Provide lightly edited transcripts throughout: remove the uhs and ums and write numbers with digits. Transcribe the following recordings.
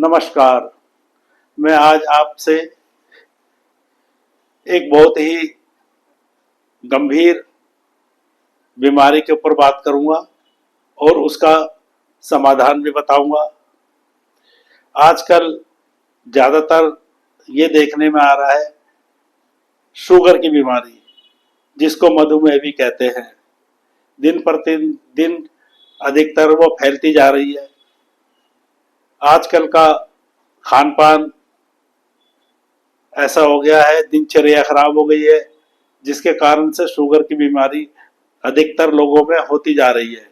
नमस्कार। मैं आज आपसे एक बहुत ही गंभीर बीमारी के ऊपर बात करूंगा और उसका समाधान भी बताऊंगा। आजकल ज़्यादातर ये देखने में आ रहा है शुगर की बीमारी, जिसको मधुमेह भी कहते हैं। दिन प्रतिदिन अधिकतर वो फैलती जा रही है। आजकल का खान पान ऐसा हो गया है, दिनचर्या खराब हो गई है, जिसके कारण से शुगर की बीमारी अधिकतर लोगों में होती जा रही है।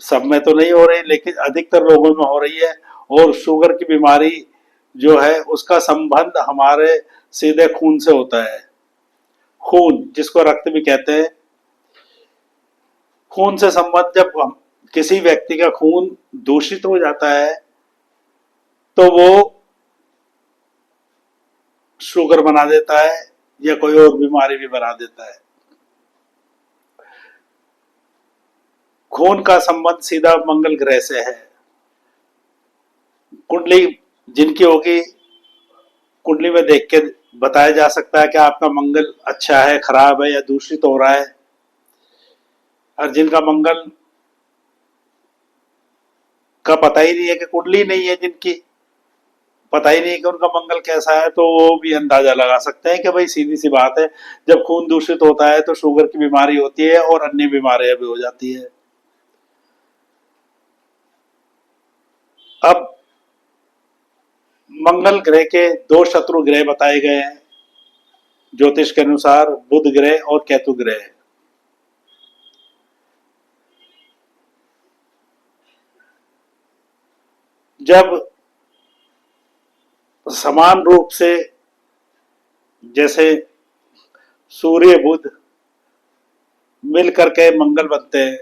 सब में तो नहीं हो रही, लेकिन अधिकतर लोगों में हो रही है। और शुगर की बीमारी जो है उसका संबंध हमारे सीधे खून से होता है। खून, जिसको रक्त भी कहते हैं, खून से संबंध जब हम किसी व्यक्ति का खून दूषित हो जाता है तो वो शुगर बना देता है या कोई और बीमारी भी बना देता है। खून का संबंध सीधा मंगल ग्रह से है। कुंडली जिनकी होगी, कुंडली में देख के बताया जा सकता है कि आपका मंगल अच्छा है, खराब है या दूषित हो रहा है। और जिनका मंगल का पता ही नहीं है, कि कुंडली नहीं है, जिनकी पता ही नहीं है कि उनका मंगल कैसा है, तो वो भी अंदाजा लगा सकते हैं कि भाई सीधी सी बात है, जब खून दूषित होता है तो शुगर की बीमारी होती है और अन्य बीमारियां भी हो जाती है। अब मंगल ग्रह के दो शत्रु ग्रह बताए गए हैं ज्योतिष के अनुसार, बुध ग्रह और केतु ग्रह। जब समान रूप से, जैसे सूर्य बुध मिल करके मंगल बनते हैं,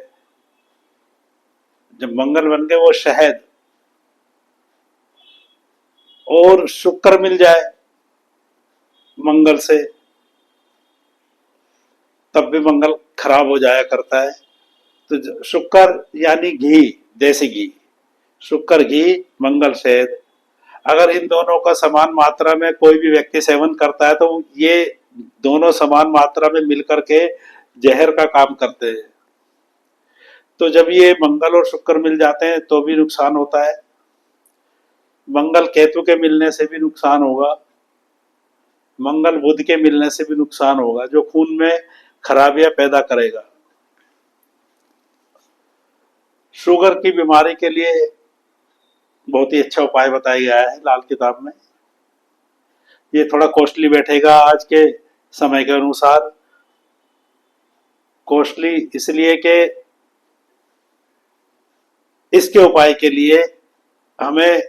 जब मंगल बन गए वो शहद, और शुक्र मिल जाए मंगल से, तब भी मंगल खराब हो जाया करता है। तो शुक्र यानी घी, देसी घी, शुक्र घी, मंगल शहद, अगर इन दोनों का समान मात्रा में कोई भी व्यक्ति सेवन करता है तो ये दोनों समान मात्रा में मिलकर के जहर का काम करते हैं। तो जब ये मंगल और शुक्र मिल जाते हैं तो भी नुकसान होता है। मंगल केतु के मिलने से भी नुकसान होगा, मंगल बुध के मिलने से भी नुकसान होगा, जो खून में खराबियां पैदा करेगा। शुगर की बीमारी के लिए बहुत ही अच्छा उपाय बताया गया है लाल किताब में। ये थोड़ा कॉस्टली बैठेगा आज के समय के अनुसार। कॉस्टली इसलिए कि इसके उपाय के लिए हमें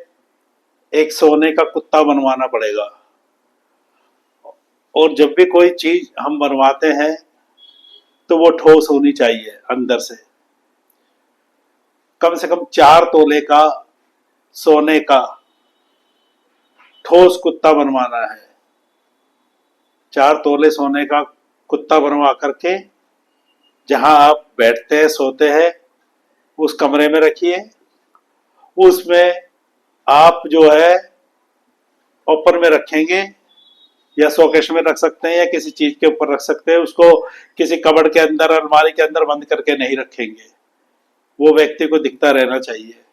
एक सोने का कुत्ता बनवाना पड़ेगा। और जब भी कोई चीज हम बनवाते हैं तो वो ठोस होनी चाहिए अंदर से। कम से कम 4 तोले का सोने का ठोस कुत्ता बनवाना है। 4 तोले सोने का कुत्ता बनवा करके जहां आप बैठते हैं, सोते हैं, उस कमरे में रखिए। उसमें आप जो है ऊपर में रखेंगे, या शोकेश में रख सकते हैं या किसी चीज के ऊपर रख सकते हैं। उसको किसी कबड़ के अंदर, अलमारी के अंदर बंद करके नहीं रखेंगे। वो व्यक्ति को दिखता रहना चाहिए,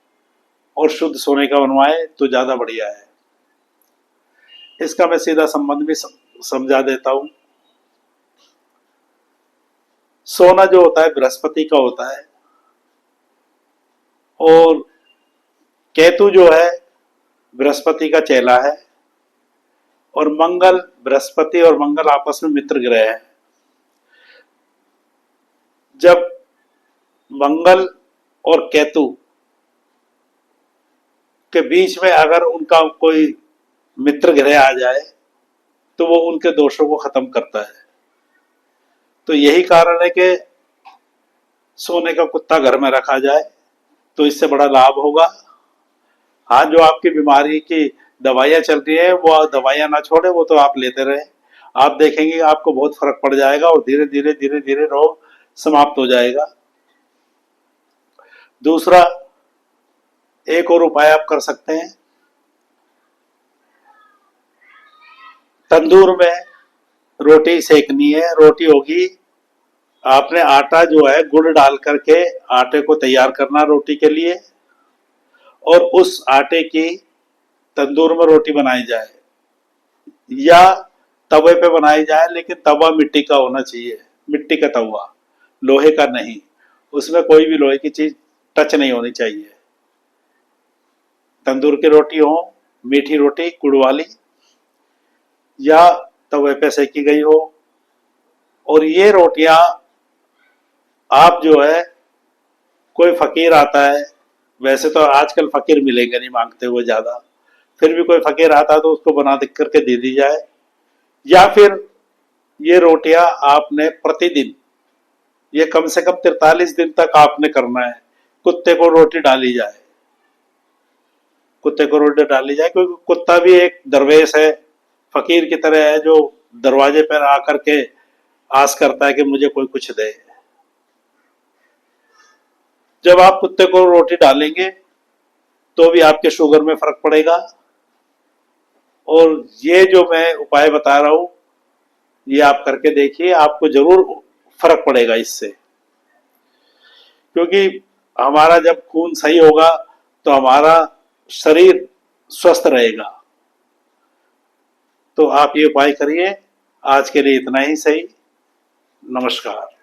और शुद्ध सोने का बनवाए तो ज्यादा बढ़िया है। इसका मैं सीधा संबंध भी समझा देता हूं। सोना जो होता है बृहस्पति का होता है, और केतु जो है बृहस्पति का चेला है, और मंगल, बृहस्पति और मंगल आपस में मित्र ग्रह है। जब मंगल और केतु के बीच में अगर उनका कोई मित्र ग्रह आ जाए तो वो उनके दोषों को खत्म करता है। तो यही कारण है कि सोने का कुत्ता घर में रखा जाए तो इससे बड़ा लाभ होगा। हाँ, जो आपकी बीमारी की दवाइयाँ चल रही है वो दवाइयाँ ना छोड़े, वो तो आप लेते रहे। आप देखेंगे आपको बहुत फर्क पड़ जाएगा और धीरे धीरे धीरे धीरे रोग समाप्त हो जाएगा। दूसरा, एक और उपाय आप कर सकते हैं। तंदूर में रोटी सेकनी है, रोटी होगी, आपने आटा जो है गुड़ डाल करके आटे को तैयार करना रोटी के लिए, और उस आटे की तंदूर में रोटी बनाई जाए या तवे पे बनाई जाए, लेकिन तवा मिट्टी का होना चाहिए, मिट्टी का तवा, लोहे का नहीं, उसमें कोई भी लोहे की चीज टच नहीं होनी चाहिए। तंदूर की रोटी हो, मीठी रोटी गुड़ वाली, या तवे पे सेकी गई हो, और ये रोटियां आप जो है, कोई फकीर आता है, वैसे तो आजकल फकीर मिलेंगे नहीं मांगते हुए ज्यादा, फिर भी कोई फकीर आता है तो उसको बना दे करके दे दी जाए, या फिर ये रोटियां आपने प्रतिदिन, ये कम से कम 43 दिन तक आपने करना है, कुत्ते को रोटी डाली जाए, कुत्ते को रोटी डाली जाए, क्योंकि कुत्ता भी एक दरवेश है, फकीर की तरह है, जो दरवाजे पर आकर के आस करता है कि मुझे कोई कुछ दे। जब आप कुत्ते को रोटी डालेंगे तो भी आपके शुगर में फर्क पड़ेगा, और ये जो मैं उपाय बता रहा हूं, ये आप करके देखिए, आपको जरूर फर्क पड़ेगा इससे, क्योंकि हमारा जब खून सही होगा तो हमारा शरीर स्वस्थ रहेगा। तो आप ये उपाय करिए। आज के लिए इतना ही सही। नमस्कार।